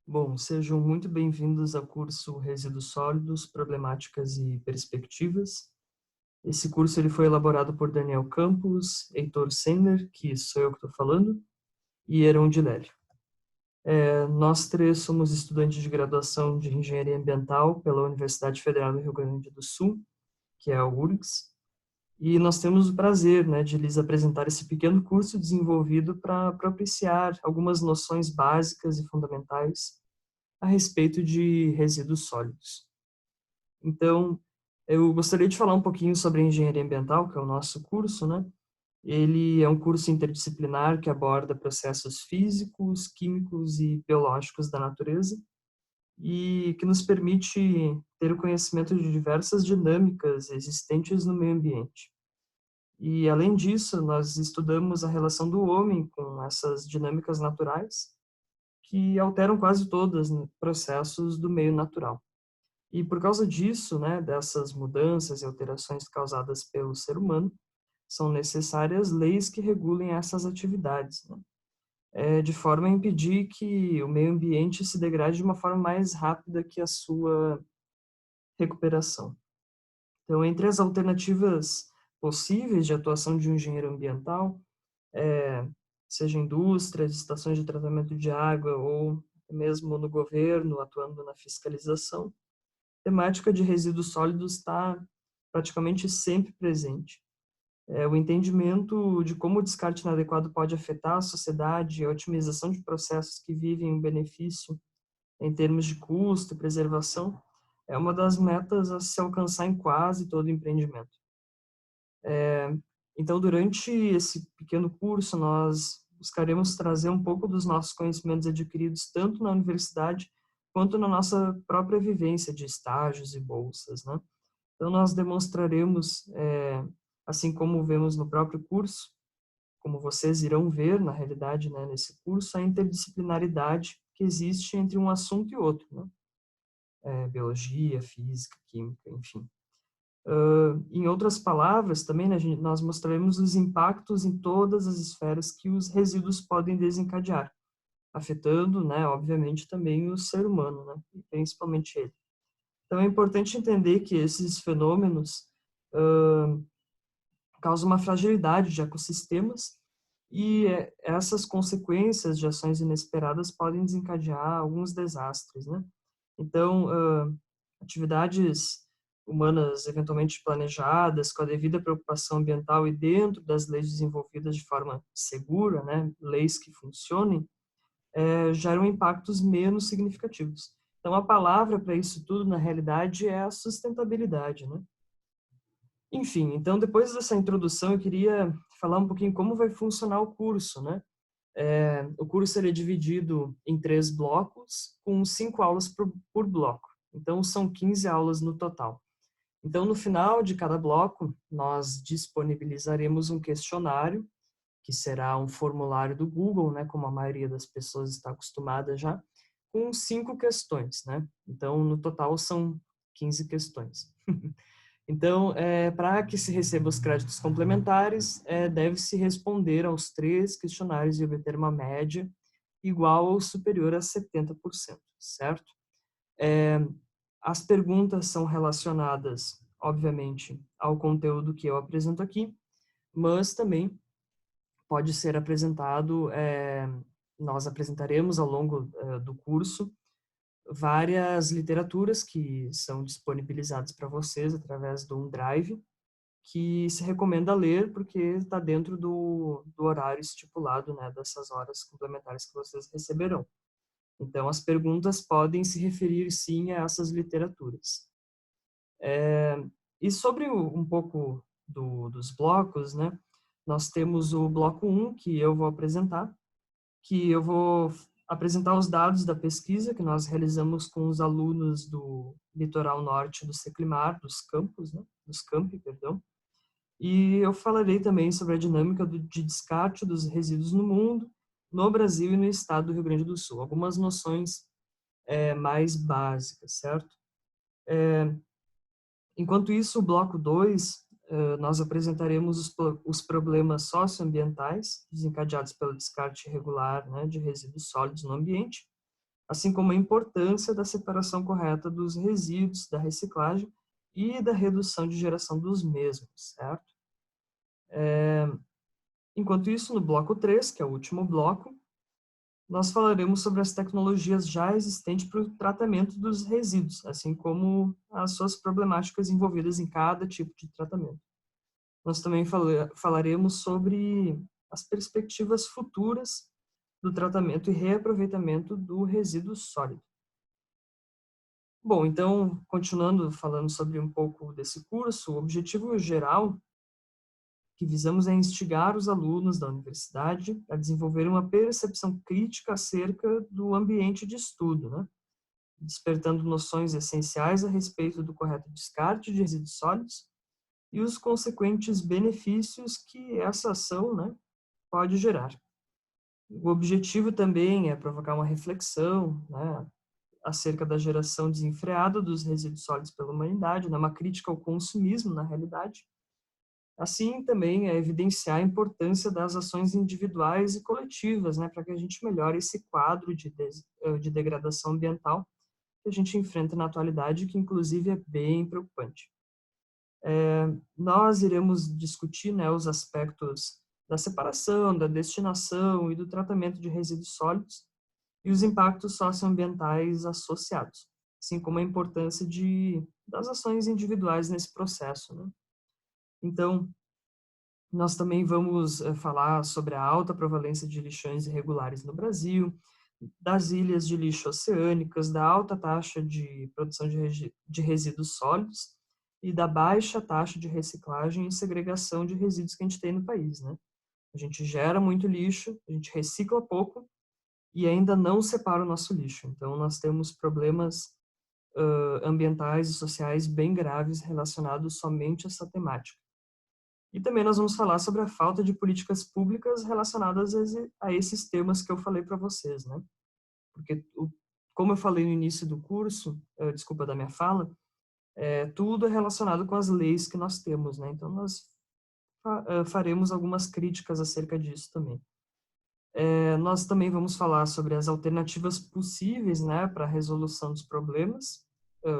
Bom, sejam muito bem-vindos ao curso Resíduos Sólidos, Problemáticas e Perspectivas. Esse curso ele foi elaborado por Daniel Campos, Heitor Senner, que sou eu que estou falando, e Heron de Lélio. Nós três somos estudantes de graduação de Engenharia Ambiental pela Universidade Federal do Rio Grande do Sul, que é a URGS, e nós temos o prazer, de lhes apresentar esse pequeno curso desenvolvido para propiciar algumas noções básicas e fundamentais a respeito de resíduos sólidos. Então, eu gostaria de falar um pouquinho sobre a engenharia ambiental, que é o nosso curso, né? Ele é um curso interdisciplinar que aborda processos físicos, químicos e biológicos da natureza e que nos permite ter o conhecimento de diversas dinâmicas existentes no meio ambiente. E, além disso, nós estudamos a relação do homem com essas dinâmicas naturais que alteram quase todos os processos do meio natural. E por causa disso, dessas mudanças e alterações causadas pelo ser humano, são necessárias leis que regulem essas atividades, de forma a impedir que o meio ambiente se degrade de uma forma mais rápida que a sua recuperação. Então, entre as alternativas possíveis de atuação de um engenheiro ambiental, seja indústrias, estações de tratamento de água ou mesmo no governo, atuando na fiscalização, a temática de resíduos sólidos está praticamente sempre presente. O entendimento de como o descarte inadequado pode afetar a sociedade e a otimização de processos que vivem em benefício em termos de custo e preservação é uma das metas a se alcançar em quase todo empreendimento. Então, durante esse pequeno curso, nós buscaremos trazer um pouco dos nossos conhecimentos adquiridos tanto na universidade quanto na nossa própria vivência de estágios e bolsas, né? Então, nós demonstraremos, assim como vemos no próprio curso, como vocês irão ver, na realidade, nesse curso, a interdisciplinaridade que existe entre um assunto e outro, né? Biologia, física, química, enfim. Em outras palavras, também nós mostraremos os impactos em todas as esferas que os resíduos podem desencadear, afetando, obviamente, também o ser humano, principalmente ele. Então, é importante entender que esses fenômenos causam uma fragilidade de ecossistemas e essas consequências de ações inesperadas podem desencadear alguns desastres, né? Então, atividades humanas eventualmente planejadas, com a devida preocupação ambiental e dentro das leis desenvolvidas de forma segura, leis que funcionem, geram impactos menos significativos. Então, a palavra para isso tudo, na realidade, é a sustentabilidade, né? Enfim, então, depois dessa introdução, eu queria falar um pouquinho como vai funcionar o curso, né? O curso ele é dividido em 3 blocos, com 5 aulas por bloco. Então, são 15 aulas no total. Então, no final de cada bloco, nós disponibilizaremos um questionário, que será um formulário do Google, como a maioria das pessoas está acostumada já, com 5 questões, né? Então, no total, são 15 questões. Então, para que se receba os créditos complementares, deve-se responder aos 3 questionários e obter uma média igual ou superior a 70%, certo? As perguntas são relacionadas, obviamente, ao conteúdo que eu apresento aqui, mas também pode ser apresentado, nós apresentaremos ao longo do curso várias literaturas que são disponibilizadas para vocês através do OneDrive, que se recomenda ler porque está dentro do horário estipulado, dessas horas complementares que vocês receberão. Então, as perguntas podem se referir, sim, a essas literaturas. E sobre um pouco dos blocos, nós temos o bloco 1, que eu vou apresentar, que eu vou apresentar os dados da pesquisa que nós realizamos com os alunos do litoral norte do Seclimar, dos campi, perdão. E eu falarei também sobre a dinâmica de descarte dos resíduos no mundo, no Brasil e no estado do Rio Grande do Sul. Algumas noções mais básicas, certo? Enquanto isso, o bloco 2, nós apresentaremos os problemas socioambientais desencadeados pelo descarte irregular, de resíduos sólidos no ambiente. assim como a importância da separação correta dos resíduos, da reciclagem e da redução de geração dos mesmos, certo? Enquanto isso, no bloco 3, que é o último bloco, nós falaremos sobre as tecnologias já existentes para o tratamento dos resíduos, assim como as suas problemáticas envolvidas em cada tipo de tratamento. Nós também falaremos sobre as perspectivas futuras do tratamento e reaproveitamento do resíduo sólido. Bom, então, continuando falando sobre um pouco desse curso, o objetivo geral que visamos é instigar os alunos da universidade a desenvolver uma percepção crítica acerca do ambiente de estudo, né? Despertando noções essenciais a respeito do correto descarte de resíduos sólidos e os consequentes benefícios que essa ação, né, pode gerar. O objetivo também é provocar uma reflexão, né, acerca da geração desenfreada dos resíduos sólidos pela humanidade, né, uma crítica ao consumismo, na realidade. Assim, também é evidenciar a importância das ações individuais e coletivas, né, para que a gente melhore esse quadro de degradação ambiental que a gente enfrenta na atualidade, que inclusive é bem preocupante. Nós iremos discutir, né, os aspectos da separação, da destinação e do tratamento de resíduos sólidos e os impactos socioambientais associados, assim como a importância das ações individuais nesse processo, né? Então, nós também vamos falar sobre a alta prevalência de lixões irregulares no Brasil, das ilhas de lixo oceânicas, da alta taxa de produção de resíduos sólidos e da baixa taxa de reciclagem e segregação de resíduos que a gente tem no país, né? A gente gera muito lixo, a gente recicla pouco e ainda não separa o nosso lixo. Então, nós temos problemas ambientais e sociais bem graves relacionados somente a essa temática. E também nós vamos falar sobre a falta de políticas públicas relacionadas a esses temas que eu falei para vocês, né? Porque, como eu falei no início do curso, desculpa da minha fala, tudo é relacionado com as leis que nós temos, né? Então, nós faremos algumas críticas acerca disso também. Nós também vamos falar sobre as alternativas possíveis, né, para a resolução dos problemas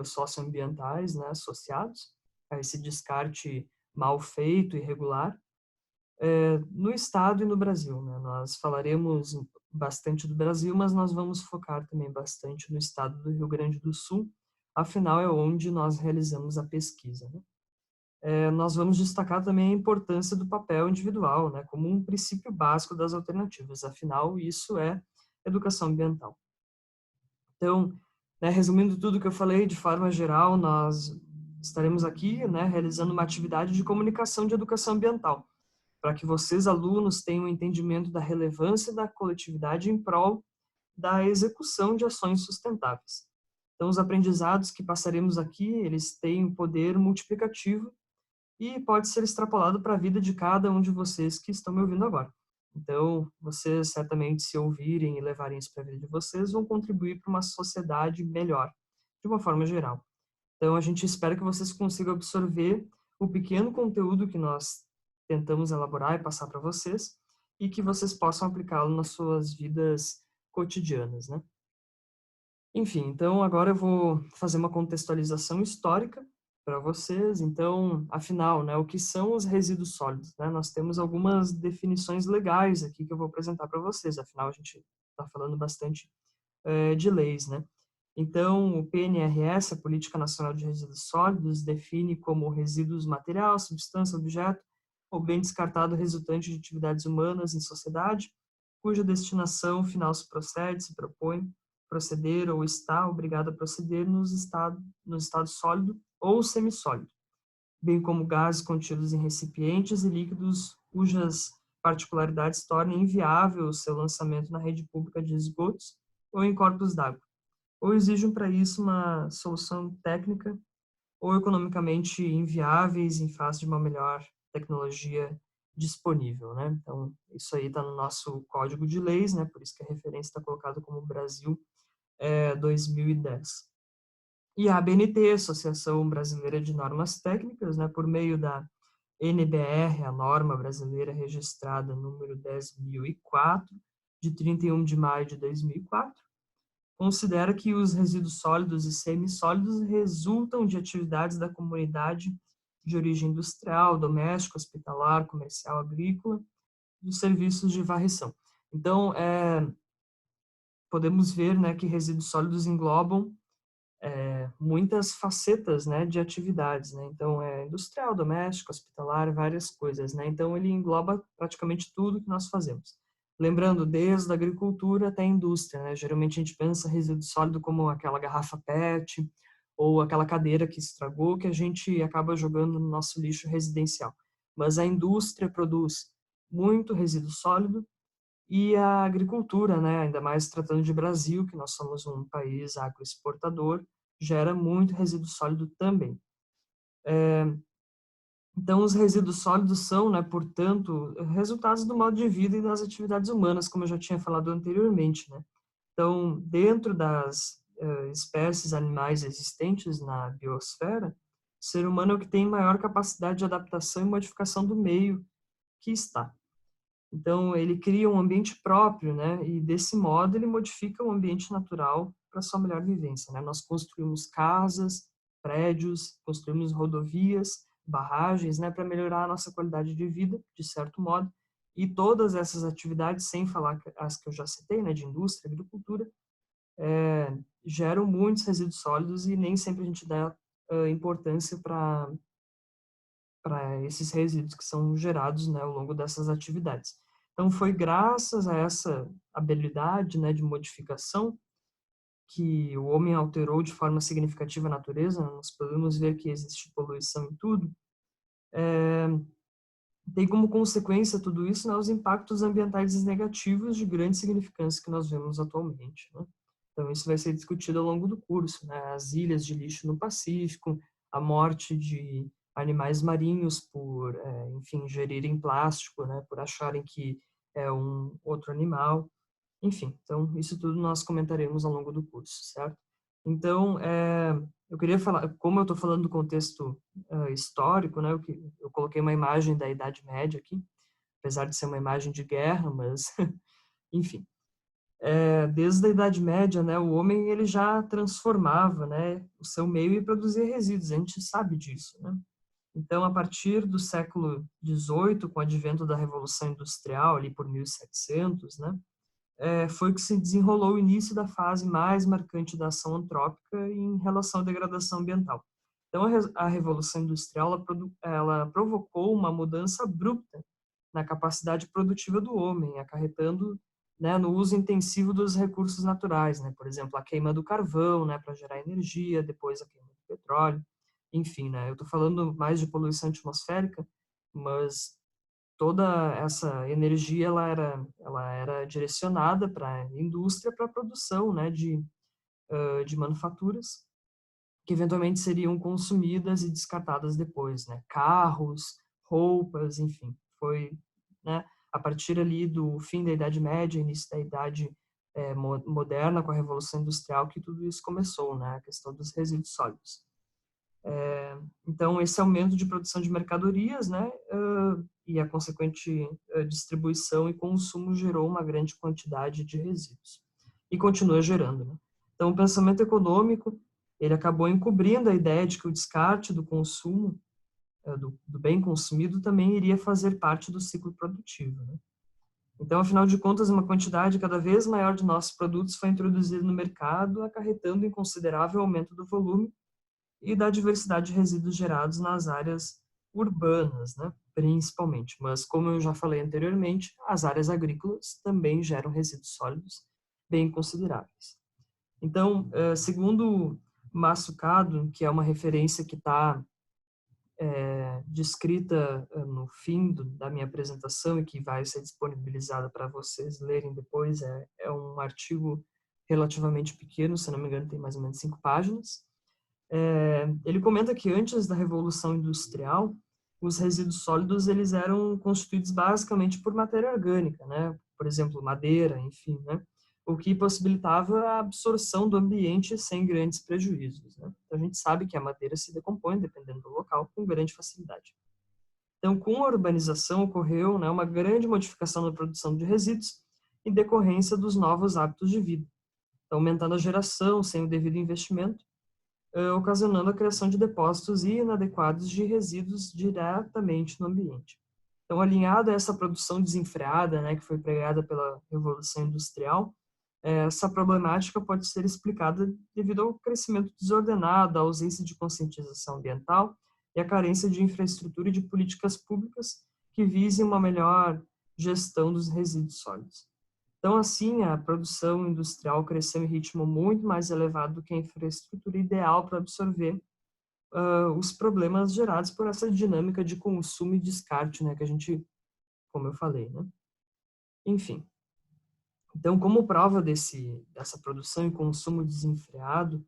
socioambientais, né, associados a esse descarte mal feito, irregular, no Estado e no Brasil, né? Nós falaremos bastante do Brasil, mas nós vamos focar também bastante no Estado do Rio Grande do Sul, afinal é onde nós realizamos a pesquisa, né? Nós vamos destacar também a importância do papel individual, né, como um princípio básico das alternativas, afinal isso é educação ambiental. Então, né, resumindo tudo que eu falei de forma geral, nós estaremos aqui, né, realizando uma atividade de comunicação de educação ambiental, para que vocês, alunos, tenham um entendimento da relevância da coletividade em prol da execução de ações sustentáveis. Então, os aprendizados que passaremos aqui, eles têm um poder multiplicativo e pode ser extrapolado para a vida de cada um de vocês que estão me ouvindo agora. Então, vocês certamente, se ouvirem e levarem isso para a vida de vocês, vão contribuir para uma sociedade melhor, de uma forma geral. Então, a gente espera que vocês consigam absorver o pequeno conteúdo que nós tentamos elaborar e passar para vocês e que vocês possam aplicá-lo nas suas vidas cotidianas, né? Enfim, então agora eu vou fazer uma contextualização histórica para vocês. Então, afinal, né, o que são os resíduos sólidos, né? Nós temos algumas definições legais aqui que eu vou apresentar para vocês. Afinal, a gente está falando bastante de leis, né? Então, o PNRS, a Política Nacional de Resíduos Sólidos, define como resíduos material, substância, objeto ou bem descartado resultante de atividades humanas em sociedade, cuja destinação final se propõe proceder ou está obrigado a proceder no estado sólido ou semissólido, bem como gases contidos em recipientes e líquidos cujas particularidades tornem inviável o seu lançamento na rede pública de esgotos ou em corpos d'água, ou exigem para isso uma solução técnica ou economicamente inviáveis em face de uma melhor tecnologia disponível, né? Então, isso aí está no nosso Código de Leis, né? Por isso que a referência está colocada como Brasil 2010. E a ABNT, Associação Brasileira de Normas Técnicas, né, por meio da NBR, a norma brasileira registrada número 10.004, de 31 de maio de 2004, considera que os resíduos sólidos e semissólidos resultam de atividades da comunidade de origem industrial, doméstica, hospitalar, comercial, agrícola, dos serviços de varrição. Então, podemos ver, né, que resíduos sólidos englobam muitas facetas, né, de atividades, né? Então, industrial, doméstico, hospitalar, várias coisas, né? Então, ele engloba praticamente tudo que nós fazemos. Lembrando, desde a agricultura até a indústria, né? Geralmente a gente pensa resíduo sólido como aquela garrafa PET ou aquela cadeira que estragou que a gente acaba jogando no nosso lixo residencial. Mas a indústria produz muito resíduo sólido e a agricultura, né, ainda mais tratando de Brasil, que nós somos um país agroexportador, gera muito resíduo sólido também. Então, os resíduos sólidos são, né, portanto, resultados do modo de vida e das atividades humanas, como eu já tinha falado anteriormente, né? Então, dentro das espécies animais existentes na biosfera, o ser humano é o que tem maior capacidade de adaptação e modificação do meio que está. Então, ele cria um ambiente próprio, né? E desse modo ele modifica o ambiente natural para sua melhor vivência, né? Nós construímos casas, prédios, construímos rodovias, barragens, né? Para melhorar a nossa qualidade de vida, de certo modo. E todas essas atividades, sem falar as que eu já citei, né? De indústria, agricultura, geram muitos resíduos sólidos e nem sempre a gente dá importância para esses resíduos que são gerados, né, ao longo dessas atividades. Então, foi graças a essa habilidade, né, de modificação que o homem alterou de forma significativa a natureza. Nós podemos ver que existe poluição em tudo. Tem como consequência tudo isso, né, os impactos ambientais negativos de grande significância que nós vemos atualmente, né? Então, isso vai ser discutido ao longo do curso, né? As ilhas de lixo no Pacífico, a morte de animais marinhos por, enfim, ingerirem plástico, né? Por acharem que é um outro animal. Enfim, então, isso tudo nós comentaremos ao longo do curso, certo? Então, eu queria falar, como eu estou falando do contexto histórico, né? Eu coloquei uma imagem da Idade Média aqui, apesar de ser uma imagem de guerra, mas, enfim. Desde a Idade Média, né, o homem ele já transformava, né, o seu meio e produzia resíduos. A gente sabe disso, né? Então, a partir do século XVIII, com o advento da Revolução Industrial, ali por 1700, né, foi que se desenrolou o início da fase mais marcante da ação antrópica em relação à degradação ambiental. Então, a Revolução Industrial ela provocou uma mudança abrupta na capacidade produtiva do homem, acarretando, né, no uso intensivo dos recursos naturais, né? Por exemplo, a queima do carvão, né, para gerar energia, depois a queima do petróleo, enfim, né? Eu estou falando mais de poluição atmosférica, mas toda essa energia ela era direcionada para a indústria, para a produção, né, de manufaturas que eventualmente seriam consumidas e descartadas depois, né? Carros, roupas, enfim, foi, né, a partir ali do fim da Idade Média, início da Idade moderna, com a Revolução Industrial, que tudo isso começou, né? A questão dos resíduos sólidos. Então, esse aumento de produção de mercadorias, né, e a consequente distribuição e consumo gerou uma grande quantidade de resíduos. E continua gerando, né? Então, o pensamento econômico, ele acabou encobrindo a ideia de que o descarte do consumo, do bem consumido, também iria fazer parte do ciclo produtivo, né? Então, afinal de contas, uma quantidade cada vez maior de nossos produtos foi introduzida no mercado, acarretando em considerável aumento do volume e da diversidade de resíduos gerados nas áreas urbanas, né, principalmente. Mas, como eu já falei anteriormente, as áreas agrícolas também geram resíduos sólidos bem consideráveis. Então, segundo Mazzucato, que é uma referência que está descrita no fim da minha apresentação e que vai ser disponibilizada para vocês lerem depois, é um artigo relativamente pequeno, se não me engano tem mais ou menos 5 páginas. Ele comenta que antes da Revolução Industrial, os resíduos sólidos eles eram constituídos basicamente por matéria orgânica, né? Por exemplo, madeira, enfim, né? O que possibilitava a absorção do ambiente sem grandes prejuízos, né? Então, a gente sabe que a madeira se decompõe, dependendo do local, com grande facilidade. Então, com a urbanização ocorreu, né, uma grande modificação na produção de resíduos em decorrência dos novos hábitos de vida. então, aumentando a geração sem o devido investimento, ocasionando a criação de depósitos inadequados de resíduos diretamente no ambiente. Então, alinhado a essa produção desenfreada, né, que foi pregada pela Revolução Industrial, essa problemática pode ser explicada devido ao crescimento desordenado, à ausência de conscientização ambiental e à carência de infraestrutura e de políticas públicas que visem uma melhor gestão dos resíduos sólidos. Então, assim, a produção industrial cresceu em ritmo muito mais elevado do que a infraestrutura ideal para absorver os problemas gerados por essa dinâmica de consumo e descarte, né, que a gente, como eu falei, né? Enfim. Então, como prova dessa produção e consumo desenfreado,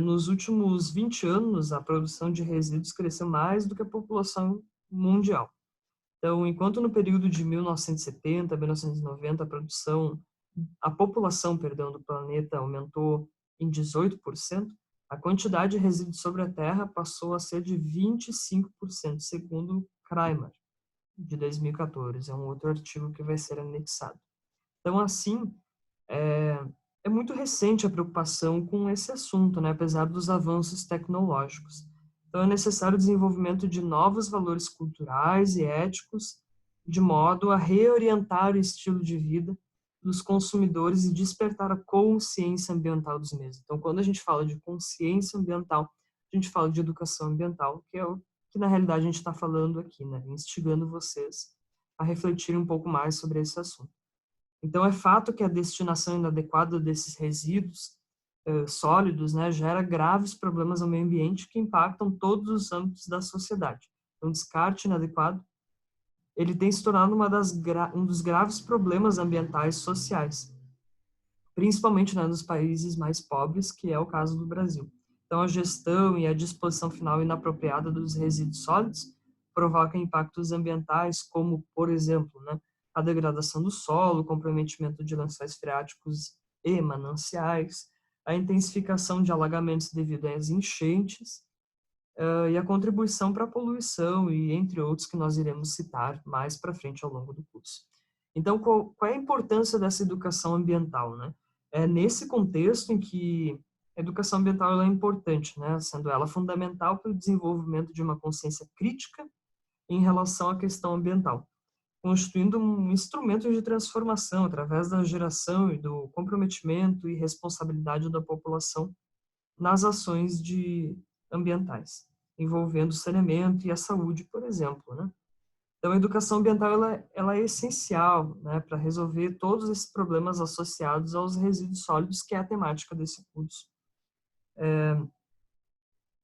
nos últimos 20 anos, a produção de resíduos cresceu mais do que a população mundial. Então, enquanto no período de 1970 a 1990 a população, perdão, do planeta aumentou em 18%, a quantidade de resíduos sobre a Terra passou a ser de 25%, segundo Kramer, de 2014. É um outro artigo que vai ser anexado. Então, assim, é muito recente a preocupação com esse assunto, né, apesar dos avanços tecnológicos. Então, é necessário o desenvolvimento de novos valores culturais e éticos, de modo a reorientar o estilo de vida dos consumidores e despertar a consciência ambiental dos mesmos. Então, quando a gente fala de consciência ambiental, a gente fala de educação ambiental, que é o que, na realidade, a gente está falando aqui, né, instigando vocês a refletirem um pouco mais sobre esse assunto. Então, é fato que a destinação inadequada desses resíduos sólidos, né, gera graves problemas ao meio ambiente que impactam todos os âmbitos da sociedade. Então, o descarte inadequado, ele tem se tornado um dos graves problemas ambientais sociais, principalmente, né, nos países mais pobres, que é o caso do Brasil. Então, a gestão e a disposição final inapropriada dos resíduos sólidos provoca impactos ambientais, como, por exemplo, né, a degradação do solo, o comprometimento de lençóis freáticos e mananciais, a intensificação de alagamentos devido às enchentes, e a contribuição para a poluição, e entre outros que nós iremos citar mais para frente ao longo do curso. Então, qual é a importância dessa educação ambiental, né? É nesse contexto em que a educação ambiental ela é importante, né? Sendo ela fundamental para o desenvolvimento de uma consciência crítica em relação à questão ambiental, constituindo um instrumento de transformação através da geração e do comprometimento e responsabilidade da população nas ações ambientais, envolvendo o saneamento e a saúde, por exemplo, né? Então, a educação ambiental ela é essencial, né, para resolver todos esses problemas associados aos resíduos sólidos, que é a temática desse curso.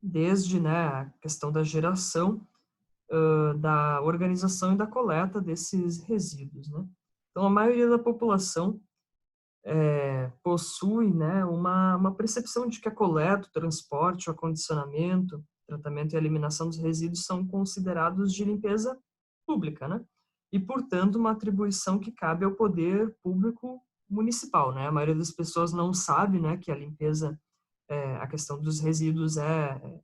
Desde, né, a questão da geração, da organização e da coleta desses resíduos, né? Então, a maioria da população possui, né, uma percepção de que a coleta, o transporte, o acondicionamento, tratamento e eliminação dos resíduos são considerados de limpeza pública, né? E, portanto, uma atribuição que cabe ao poder público municipal, né? A maioria das pessoas não sabe, né, que a limpeza, a questão dos resíduos é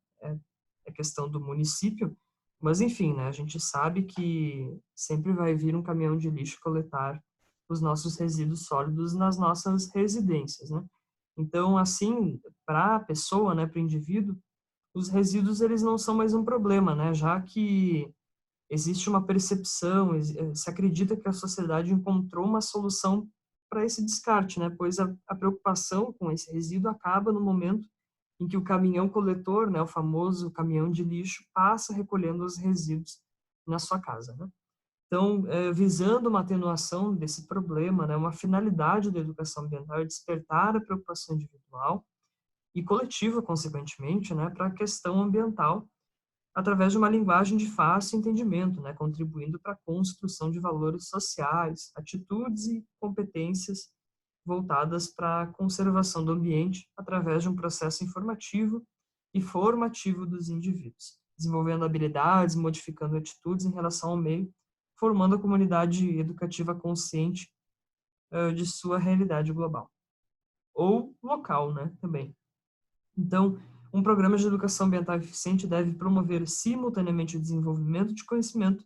questão do município, mas, enfim, né, a gente sabe que sempre vai vir um caminhão de lixo coletar os nossos resíduos sólidos nas nossas residências, né? Então, assim, para a pessoa, né, para o indivíduo, os resíduos eles não são mais um problema, né? Já que existe uma percepção, se acredita que a sociedade encontrou uma solução para esse descarte, né? Pois a preocupação com esse resíduo acaba no momento em que o caminhão coletor, né, o famoso caminhão de lixo, passa recolhendo os resíduos na sua casa, né? Então, visando uma atenuação desse problema, né, uma finalidade da educação ambiental é despertar a preocupação individual e coletiva, consequentemente, né, para a questão ambiental, através de uma linguagem de fácil entendimento, né, contribuindo para a construção de valores sociais, atitudes e competências voltadas para a conservação do ambiente através de um processo informativo e formativo dos indivíduos, desenvolvendo habilidades, modificando atitudes em relação ao meio, formando a comunidade educativa consciente de sua realidade global ou local, né, também. Então, um programa de educação ambiental eficiente deve promover simultaneamente o desenvolvimento de conhecimento,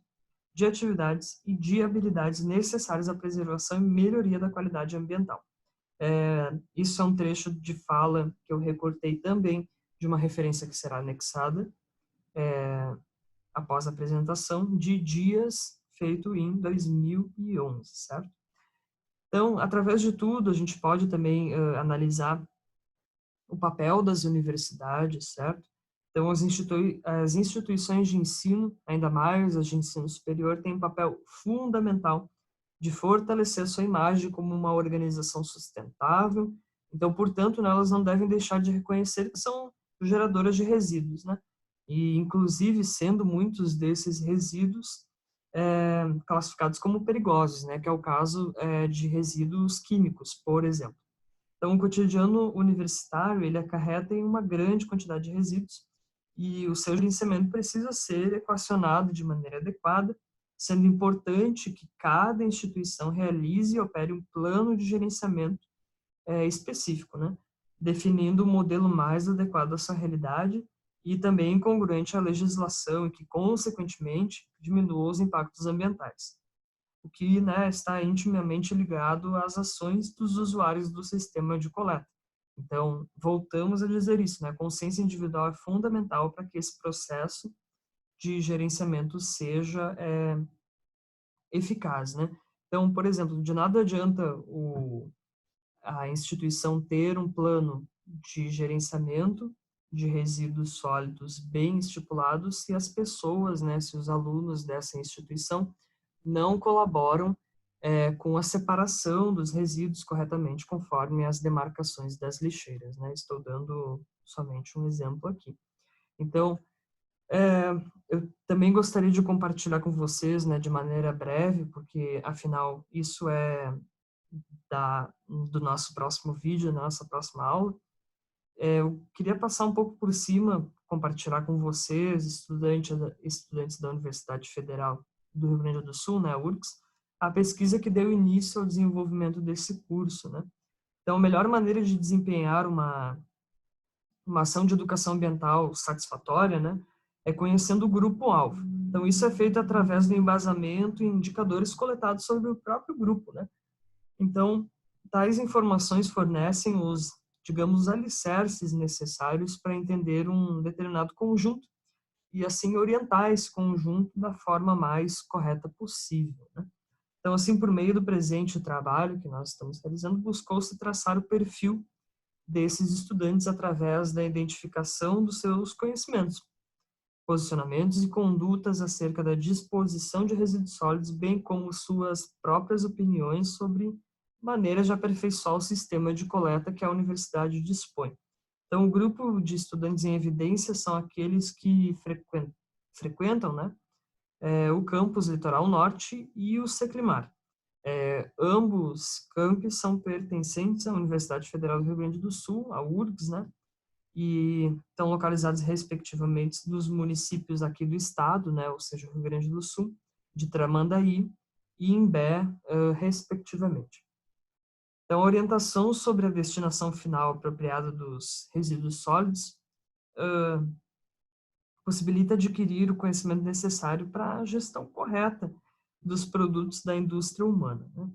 de atividades e de habilidades necessárias à preservação e melhoria da qualidade ambiental. Isso é um trecho de fala que eu recortei também de uma referência que será anexada após a apresentação, de Dias, feito em 2011, certo? Então, através de tudo, a gente pode também analisar o papel das universidades, certo? Então, as instituições de ensino, ainda mais as de ensino superior, têm um papel fundamental de fortalecer a sua imagem como uma organização sustentável. Então, portanto, né, elas não devem deixar de reconhecer que são geradoras de resíduos, né? E, inclusive, sendo muitos desses resíduos classificados como perigosos, né? Que é o caso de resíduos químicos, por exemplo. Então, o cotidiano universitário, ele acarreta em uma grande quantidade de resíduos e o seu gerenciamento precisa ser equacionado de maneira adequada, sendo importante que cada instituição realize e opere um plano de gerenciamento específico, né? Definindo o modelo mais adequado à sua realidade e também congruente à legislação e que, consequentemente, diminua os impactos ambientais, o que, né, está intimamente ligado às ações dos usuários do sistema de coleta. Então, voltamos a dizer isso, né? A consciência individual é fundamental para que esse processo de gerenciamento seja eficaz, né? Então, por exemplo, de nada adianta a instituição ter um plano de gerenciamento de resíduos sólidos bem estipulados se as pessoas, né, se os alunos dessa instituição não colaboram com a separação dos resíduos corretamente conforme as demarcações das lixeiras, né? Estou dando somente um exemplo aqui. Então, eu também gostaria de compartilhar com vocês, né, de maneira breve, porque afinal isso é do nosso próximo vídeo, da nossa próxima aula. Eu queria passar um pouco por cima, compartilhar com vocês, estudantes da Universidade Federal do Rio Grande do Sul, né, a URGS, a pesquisa que deu início ao desenvolvimento desse curso, né? Então, a melhor maneira de desempenhar uma ação de educação ambiental satisfatória, né, é conhecendo o grupo-alvo. Então, isso é feito através do embasamento e indicadores coletados sobre o próprio grupo, né? Então, tais informações fornecem os, digamos, os alicerces necessários para entender um determinado conjunto e, assim, orientar esse conjunto da forma mais correta possível, né? Então, assim, por meio do presente trabalho que nós estamos realizando, buscou-se traçar o perfil desses estudantes através da identificação dos seus conhecimentos, posicionamentos e condutas acerca da disposição de resíduos sólidos, bem como suas próprias opiniões sobre maneiras de aperfeiçoar o sistema de coleta que a universidade dispõe. Então, o grupo de estudantes em evidência são aqueles que frequentam, né, o campus Litoral Norte e o Seclimar. Ambos campos são pertencentes à Universidade Federal do Rio Grande do Sul, a URGS, né, e estão localizados respectivamente nos municípios aqui do estado, né, ou seja, Rio Grande do Sul, de Tramandaí e Imbé, respectivamente. Então, a orientação sobre a destinação final apropriada dos resíduos sólidos possibilita adquirir o conhecimento necessário para a gestão correta dos produtos da indústria humana, né,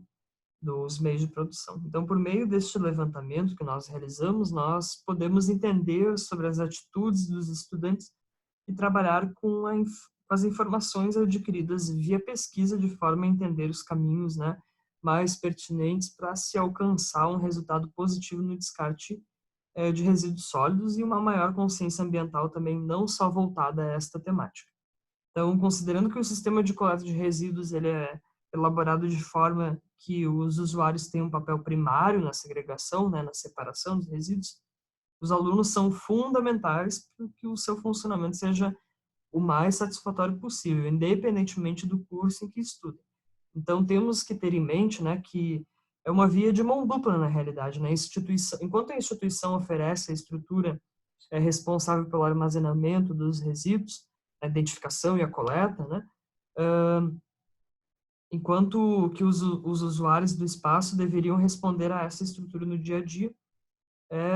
dos meios de produção. Então, por meio deste levantamento que nós realizamos, nós podemos entender sobre as atitudes dos estudantes e trabalhar com as informações adquiridas via pesquisa de forma a entender os caminhos, né, mais pertinentes para se alcançar um resultado positivo no descarte de resíduos sólidos e uma maior consciência ambiental também, não só voltada a esta temática. Então, considerando que o sistema de coleta de resíduos ele é elaborado de forma que os usuários têm um papel primário na segregação, né, na separação dos resíduos, os alunos são fundamentais para que o seu funcionamento seja o mais satisfatório possível, independentemente do curso em que estudem. Então, temos que ter em mente, né, que é uma via de mão dupla na realidade, né? Enquanto a instituição oferece a estrutura responsável pelo armazenamento dos resíduos, a identificação e a coleta, né? Enquanto que os usuários do espaço deveriam responder a essa estrutura no dia a dia,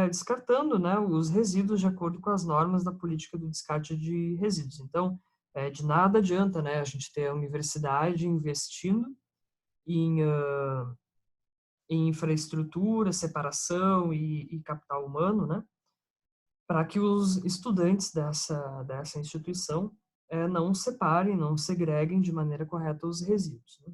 descartando, né, os resíduos de acordo com as normas da política do descarte de resíduos. Então, de nada adianta, né, a gente ter a universidade investindo em em infraestrutura, separação e capital humano, né, para que os estudantes dessa instituição não separem, não segreguem de maneira correta os resíduos, né?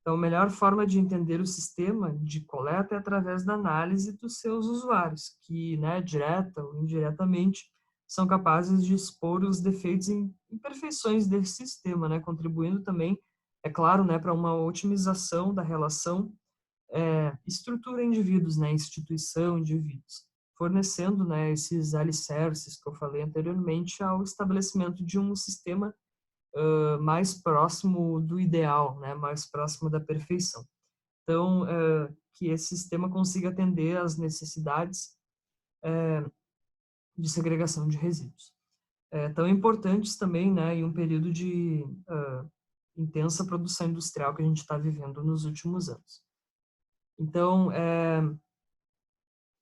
Então, a melhor forma de entender o sistema de coleta é através da análise dos seus usuários, que, né, direta ou indiretamente, são capazes de expor os defeitos e imperfeições desse sistema, né, contribuindo também, é claro, né, para uma otimização da relação estrutura indivíduos, né, instituição indivíduos, fornecendo, né, esses alicerces que eu falei anteriormente ao estabelecimento de um sistema mais próximo do ideal, né, mais próximo da perfeição. Então, que esse sistema consiga atender às necessidades de segregação de resíduos. Tão importantes também, né, em um período de intensa produção industrial que a gente está vivendo nos últimos anos. Então,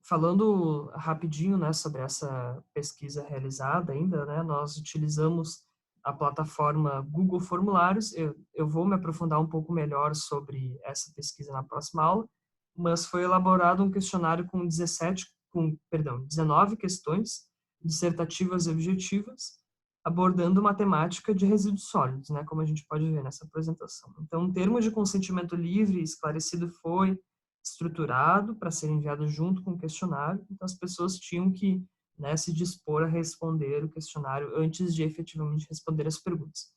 falando rapidinho, né, sobre essa pesquisa realizada ainda, né, nós utilizamos a plataforma Google Formulários. Eu vou me aprofundar um pouco melhor sobre essa pesquisa na próxima aula, mas foi elaborado um questionário com 19 questões dissertativas e objetivas, abordando matemática de resíduos sólidos, né, como a gente pode ver nessa apresentação. Então, um termo de consentimento livre e esclarecido foi estruturado para ser enviado junto com o questionário. Então, as pessoas tinham que, né, se dispor a responder o questionário antes de efetivamente responder as perguntas.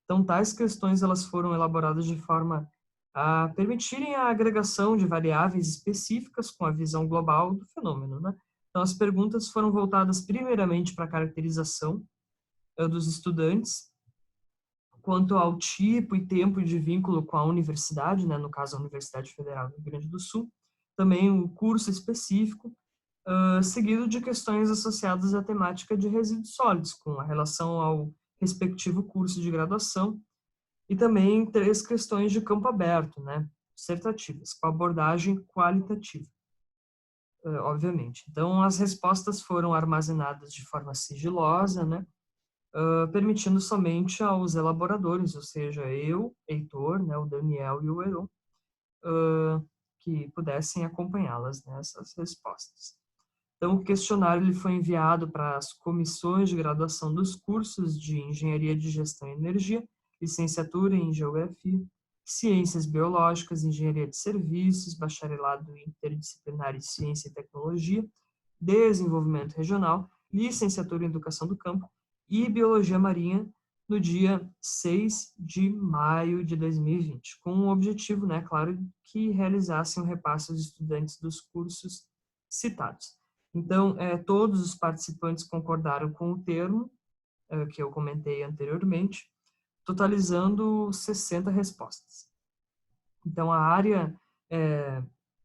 Então, tais questões elas foram elaboradas de forma a permitirem a agregação de variáveis específicas com a visão global do fenômeno, né? Então, as perguntas foram voltadas primeiramente para a caracterização dos estudantes quanto ao tipo e tempo de vínculo com a universidade, né, no caso a Universidade Federal do Rio Grande do Sul, também o curso específico, seguido de questões associadas à temática de resíduos sólidos, com a relação ao respectivo curso de graduação, e também 3 questões de campo aberto, né, dissertativas, com abordagem qualitativa, obviamente. Então, as respostas foram armazenadas de forma sigilosa, né, permitindo somente aos elaboradores, ou seja, eu, Heitor, né, o Daniel e o Heron, que pudessem acompanhá-las, né, essas respostas. Então, o questionário ele foi enviado para as comissões de graduação dos cursos de Engenharia de Gestão e Energia, Licenciatura em Geografia, Ciências Biológicas, Engenharia de Serviços, Bacharelado Interdisciplinar em Ciência e Tecnologia, Desenvolvimento Regional, Licenciatura em Educação do Campo e Biologia Marinha no dia 6 de maio de 2020, com o objetivo, né, claro, que realizassem um repasse aos estudantes dos cursos citados. Então, todos os participantes concordaram com o termo que eu comentei anteriormente, totalizando 60 respostas. Então, a área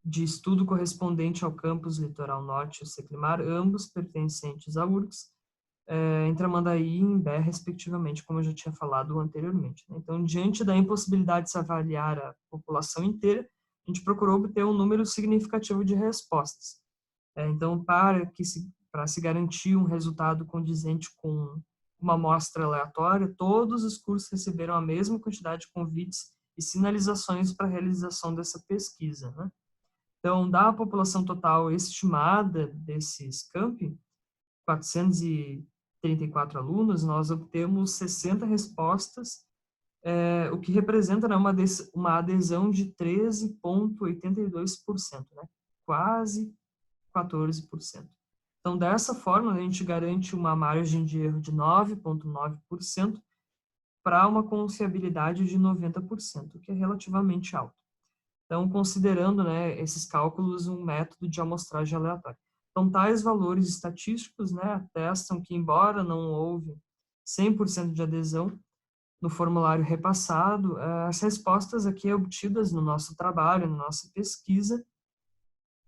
de estudo correspondente ao campus Litoral Norte e o Seclimar, ambos pertencentes à URGS, em Tramandaí e Imbé, respectivamente, como eu já tinha falado anteriormente, né? Então, diante da impossibilidade de se avaliar a população inteira, a gente procurou obter um número significativo de respostas. Então, para se garantir um resultado condizente com uma amostra aleatória, todos os cursos receberam a mesma quantidade de convites e sinalizações para a realização dessa pesquisa, né? Então, da população total estimada desses campi, 434 alunos, nós obtemos 60 respostas, o que representa, né, uma adesão de 13,82%, né? Quase 14%. Então, dessa forma, a gente garante uma margem de erro de 9,9% para uma confiabilidade de 90%, que é relativamente alto. Então, considerando, né, esses cálculos, um método de amostragem aleatória. Então, tais valores estatísticos, né, atestam que, embora não houve 100% de adesão no formulário repassado, as respostas aqui obtidas no nosso trabalho, na nossa pesquisa,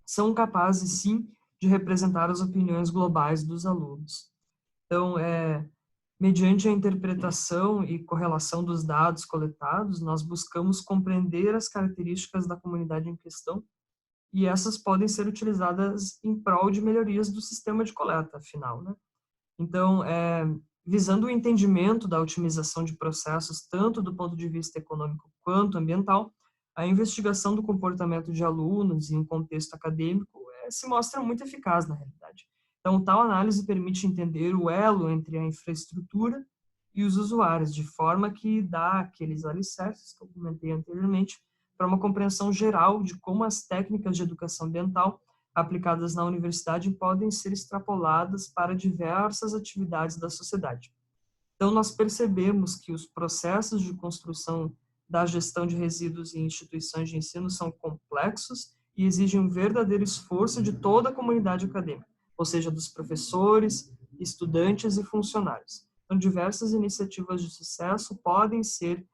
são capazes, sim, de representar as opiniões globais dos alunos. Então, mediante a interpretação e correlação dos dados coletados, nós buscamos compreender as características da comunidade em questão e essas podem ser utilizadas em prol de melhorias do sistema de coleta, afinal, né? Então, visando o entendimento da otimização de processos, tanto do ponto de vista econômico quanto ambiental, a investigação do comportamento de alunos em um contexto acadêmico se mostra muito eficaz na realidade. Então, tal análise permite entender o elo entre a infraestrutura e os usuários, de forma que dá aqueles alicerces que eu comentei anteriormente para uma compreensão geral de como as técnicas de educação ambiental aplicadas na universidade podem ser extrapoladas para diversas atividades da sociedade. Então, nós percebemos que os processos de construção da gestão de resíduos em instituições de ensino são complexos e exigem um verdadeiro esforço de toda a comunidade acadêmica, ou seja, dos professores, estudantes e funcionários. Então, diversas iniciativas de sucesso podem ser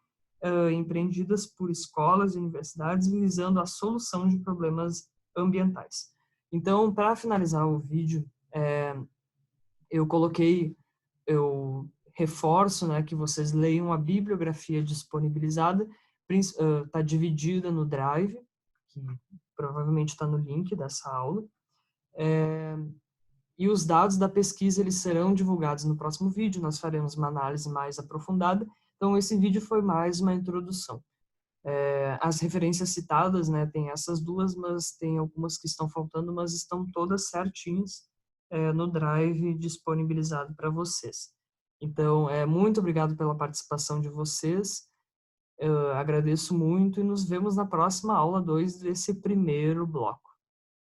empreendidas por escolas e universidades visando a solução de problemas ambientais. Então, para finalizar o vídeo, eu reforço, né, que vocês leiam a bibliografia disponibilizada, está dividida no Drive, que provavelmente está no link dessa aula, e os dados da pesquisa eles serão divulgados no próximo vídeo, nós faremos uma análise mais aprofundada, então esse vídeo foi mais uma introdução. As referências citadas, né, tem essas duas, mas tem algumas que estão faltando, mas estão todas certinhas no Drive disponibilizado para vocês. Então, muito obrigado pela participação de vocês, agradeço muito e nos vemos na próxima aula 2 desse primeiro bloco.